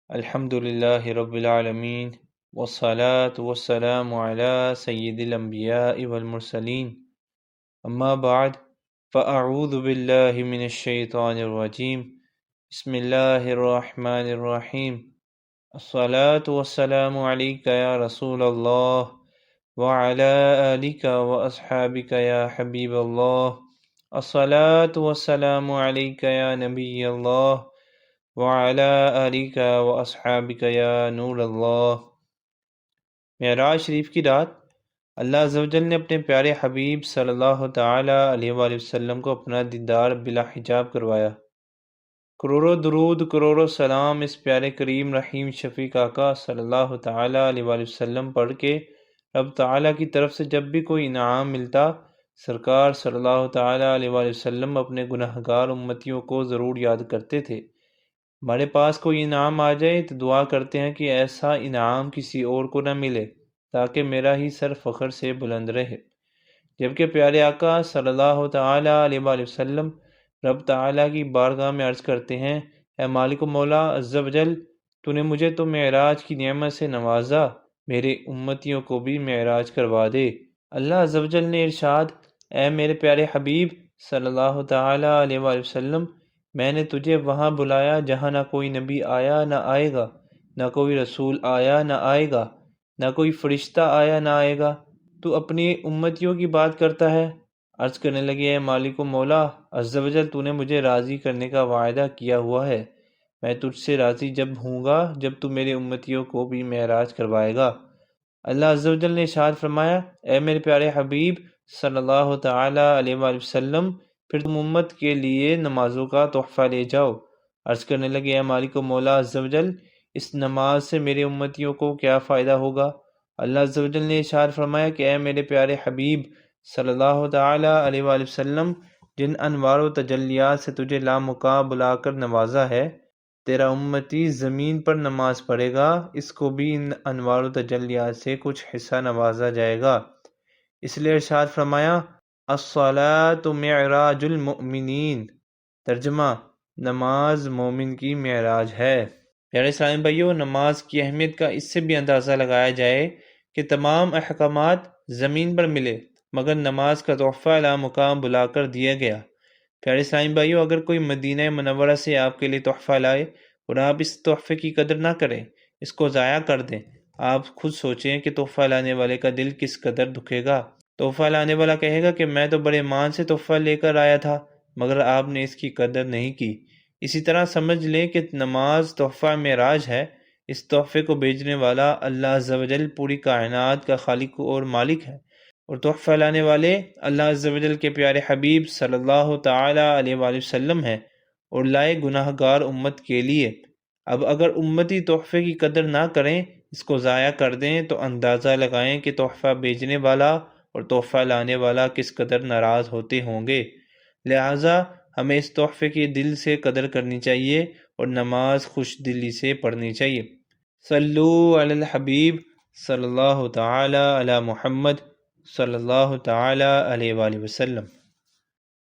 الحمد للہ رب العالمین والصلاة والسلام علی سید الانبیاء والمرسلین اما بعد فاعوذ باللہ من الشیطان الرجیم بسم اللہ الرحمن الرحیم الصلاة والسلام علیک یا رسول اللہ وعلی آلک واصحابک یا حبیب اللہ الصلاة والسلام علیک یا نبی اللہ وعلی آلک واصحابک یا نور اللہ۔ معراج شریف کی رات اللہ عز و جل نے اپنے پیارے حبیب صلی اللہ تعالی علیہ وآلہ وسلم کو اپنا دیدار بلا حجاب کروایا۔ کروڑوں درود کروڑوں سلام اس پیارے کریم رحیم شفیق آقا صلی اللہ تعالی علیہ وآلہ وسلم پڑھ کے رب تعالیٰ کی طرف سے جب بھی کوئی انعام ملتا سرکار صلی اللہ تعالی علیہ وآلہ وسلم اپنے گناہگار امتیوں کو ضرور یاد کرتے تھے۔ ہمارے پاس کوئی انعام آ جائے تو دعا کرتے ہیں کہ ایسا انعام کسی اور کو نہ ملے تاکہ میرا ہی سر فخر سے بلند رہے۔ جبکہ پیارے آقا صلی اللہ تعالی علیہ وآلہ وسلم رب تعالیٰ کی بارگاہ میں عرض کرتے ہیں، اے مالک و مولا عز و جل، تو نے مجھے تو معراج کی نعمت سے نوازا، میرے امتیوں کو بھی معراج کروا دے۔ اللہ عز و جل نے ارشاد، اے میرے پیارے حبیب صلی اللہ تعالی علیہ وآلہ وسلم، میں نے تجھے وہاں بلایا جہاں نہ کوئی نبی آیا نہ آئے گا، نہ کوئی رسول آیا نہ آئے گا، نہ کوئی فرشتہ آیا نہ آئے گا، تو اپنی امتیوں کی بات کرتا ہے۔ عرض کرنے لگے، اے مالک و مولا عز و جل، تو نے مجھے راضی کرنے کا وعدہ کیا ہوا ہے، میں تجھ سے راضی جب ہوں گا جب تو میرے امتیوں کو بھی معراج کروائے گا۔ اللہ عز و جل نے ارشاد فرمایا، اے میرے پیارے حبیب صلی اللہ تعالی علیہ وآلہ وسلم، پھر تم امت کے لیے نمازوں کا تحفہ لے جاؤ۔ عرض کرنے لگے، اے مالک و مولا عز و جل، اس نماز سے میرے امتیوں کو کیا فائدہ ہوگا؟ اللہ عز و جل نے ارشاد فرمایا کہ اے میرے پیارے حبیب صلی اللہ تعالی علیہ وآلہ وسلم، جن انوار و تجلیات سے تجھے لامقام بلا کر نوازا ہے، تیرا امتی زمین پر نماز پڑھے گا، اس کو بھی ان انوار و تجلیات سے کچھ حصہ نوازا جائے گا۔ اس لیے ارشاد فرمایا، الصلاۃ معراج المؤمنین، ترجمہ، نماز مومن کی معراج ہے۔ پیارے اسلامی بھائیو، نماز کی اہمیت کا اس سے بھی اندازہ لگایا جائے کہ تمام احکامات زمین پر ملے مگر نماز کا تحفہ لامقام بلا کر دیا گیا۔ پیارے اسلامی بھائیو، اگر کوئی مدینہ منورہ سے آپ کے لیے تحفہ لائے اور آپ اس تحفے کی قدر نہ کریں، اس کو ضائع کر دیں، آپ خود سوچیں کہ تحفہ لانے والے کا دل کس قدر دکھے گا۔ تحفہ لانے والا کہے گا کہ میں تو بڑے مان سے تحفہ لے کر آیا تھا مگر آپ نے اس کی قدر نہیں کی۔ اسی طرح سمجھ لیں کہ نماز تحفہ معراج ہے، اس تحفے کو بھیجنے والا اللہ عز و جل پوری کائنات کا خالق اور مالک ہے، اور تحفہ لانے والے اللہ عز و جل کے پیارے حبیب صلی اللہ تعالی علیہ وآلہ وسلم ہیں اور لائے گناہ گار امت کے لیے۔ اب اگر امتی تحفے کی قدر نہ کریں، اس کو ضائع کر دیں، تو اندازہ لگائیں کہ تحفہ بھیجنے والا اور تحفہ لانے والا کس قدر ناراض ہوتے ہوں گے۔ لہٰذا ہمیں اس تحفے کی دل سے قدر کرنی چاہیے اور نماز خوش دلی سے پڑھنی چاہیے۔ صلو علی الحبیب صلی اللہ تعالی علی محمد صلی اللہ تعالی علیہ وآلہ وسلم۔